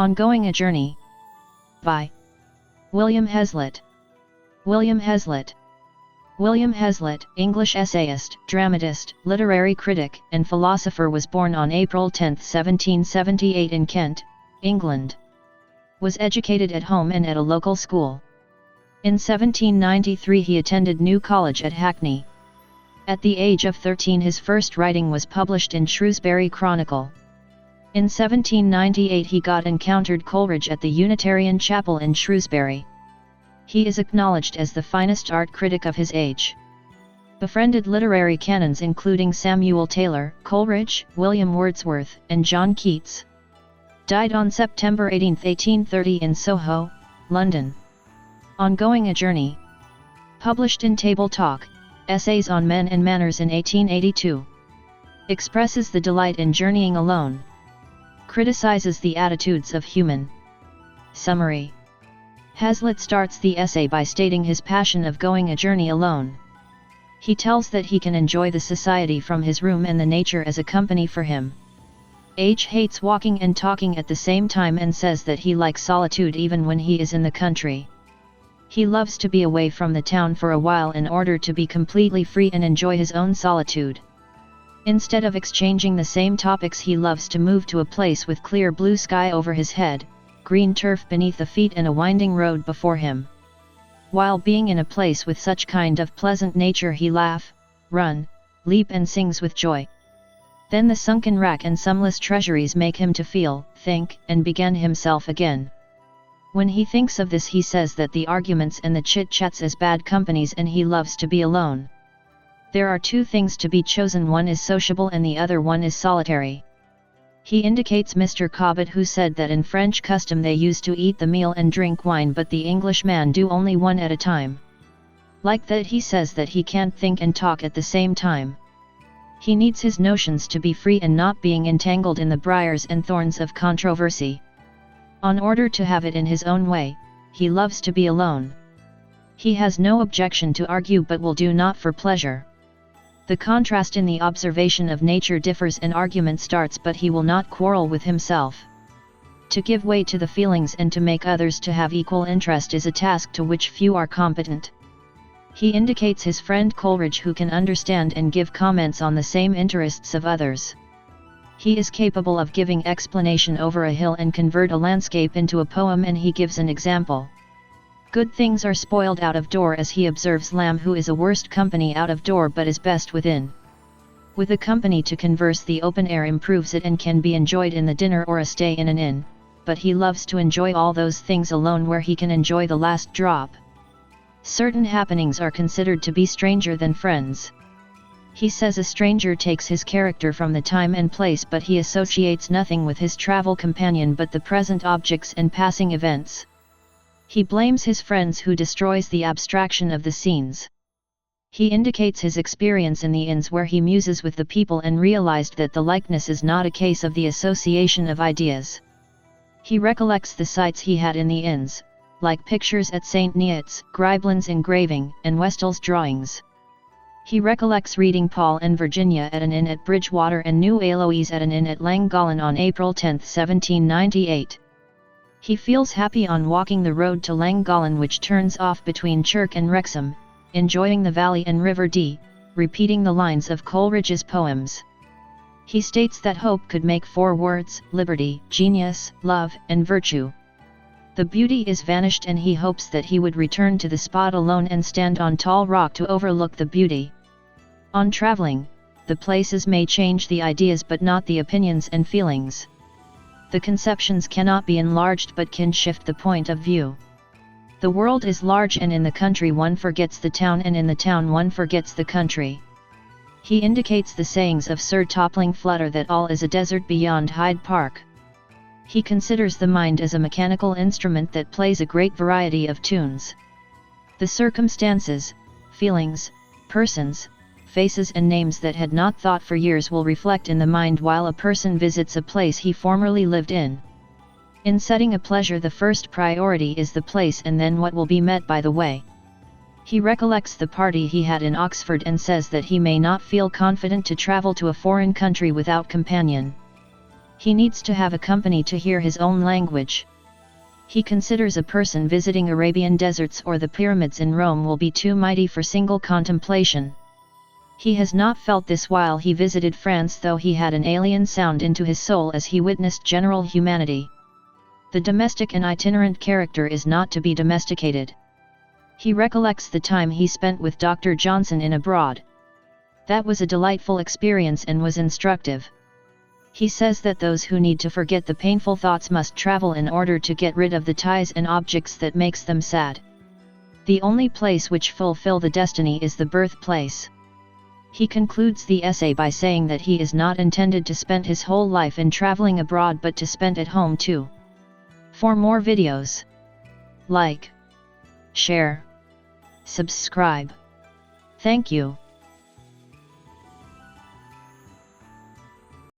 Ongoing a Journey by William Hazlitt. William Hazlitt. William Hazlitt, English essayist, dramatist, literary critic, and philosopher, was born on April 10, 1778 in Kent, England. Was educated at home and at a local school. In 1793 he attended New College at Hackney. At the age of 13 his first writing was published in Shrewsbury Chronicle. In 1798 he encountered Coleridge at the Unitarian Chapel in Shrewsbury. He is acknowledged as the finest art critic of his age. Befriended literary canons including Samuel Taylor, Coleridge, William Wordsworth, and John Keats. Died on September 18, 1830 in Soho, London. Ongoing a Journey. Published in Table Talk, Essays on Men and Manners in 1882. Expresses the delight in journeying alone. Criticizes the attitudes of human. Summary. Hazlitt starts the essay by stating his passion of going a journey alone. He tells that he can enjoy the society from his room and the nature as a company for him. H hates walking and talking at the same time and says that he likes solitude even when he is in the country. He loves to be away from the town for a while in order to be completely free and enjoy his own solitude. Instead of exchanging the same topics, he loves to move to a place with clear blue sky over his head, green turf beneath the feet, and a winding road before him. While being in a place with such kind of pleasant nature he laugh, run, leap and sings with joy. Then the sunken rack and sumless treasuries make him to feel, think, and begin himself again. When he thinks of this he says that the arguments and the chit-chats as bad companies, and he loves to be alone. There are two things to be chosen, one is sociable and the other one is solitary. He indicates Mr. Cobbett, who said that in French custom they used to eat the meal and drink wine, but the Englishman do only one at a time. Like that, he says that he can't think and talk at the same time. He needs his notions to be free and not being entangled in the briars and thorns of controversy. In order to have it in his own way, he loves to be alone. He has no objection to argue, but will do not for pleasure. The contrast in the observation of nature differs and argument starts, but he will not quarrel with himself. To give way to the feelings and to make others to have equal interest is a task to which few are competent. He indicates his friend Coleridge, who can understand and give comments on the same interests of others. He is capable of giving explanation over a hill and convert a landscape into a poem, and he gives an example. Good things are spoiled out of door, as he observes Lamb, who is a worst company out of door but is best within. With a company to converse, the open air improves it and can be enjoyed in the dinner or a stay in an inn, but he loves to enjoy all those things alone where he can enjoy the last drop. Certain happenings are considered to be stranger than friends. He says a stranger takes his character from the time and place, but he associates nothing with his travel companion but the present objects and passing events. He blames his friends who destroys the abstraction of the scenes. He indicates his experience in the inns where he muses with the people and realized that the likeness is not a case of the association of ideas. He recollects the sights he had in the inns, like pictures at St. Neots, Gribelin's engraving, and Westall's drawings. He recollects reading Paul and Virginia at an inn at Bridgewater and New Eloise at an inn at Llangollen on April 10, 1798. He feels happy on walking the road to Llangollen, which turns off between Chirk and Wrexham, enjoying the valley and River Dee, repeating the lines of Coleridge's poems. He states that hope could make four words: liberty, genius, love, and virtue. The beauty is vanished, and he hopes that he would return to the spot alone and stand on tall rock to overlook the beauty. On traveling, the places may change the ideas but not the opinions and feelings. The conceptions cannot be enlarged but can shift the point of view. The world is large, and in the country one forgets the town, and in the town one forgets the country. He indicates the sayings of Sir Toppling Flutter that all is a desert beyond Hyde Park. He considers the mind as a mechanical instrument that plays a great variety of tunes. The circumstances, feelings, persons, faces and names that had not thought for years will reflect in the mind while a person visits a place he formerly lived in. In setting a pleasure, the first priority is the place and then what will be met by the way. He recollects the party he had in Oxford and says that he may not feel confident to travel to a foreign country without companion. He needs to have a company to hear his own language. He considers a person visiting Arabian deserts or the pyramids in Rome will be too mighty for single contemplation. He has not felt this while he visited France, though he had an alien sound into his soul as he witnessed general humanity. The domestic and itinerant character is not to be domesticated. He recollects the time he spent with Dr. Johnson in abroad. That was a delightful experience and was instructive. He says that those who need to forget the painful thoughts must travel in order to get rid of the ties and objects that makes them sad. The only place which fulfill the destiny is the birthplace. He concludes the essay by saying that he is not intended to spend his whole life in traveling abroad but to spend at home too. For more videos, like, share, subscribe. Thank you.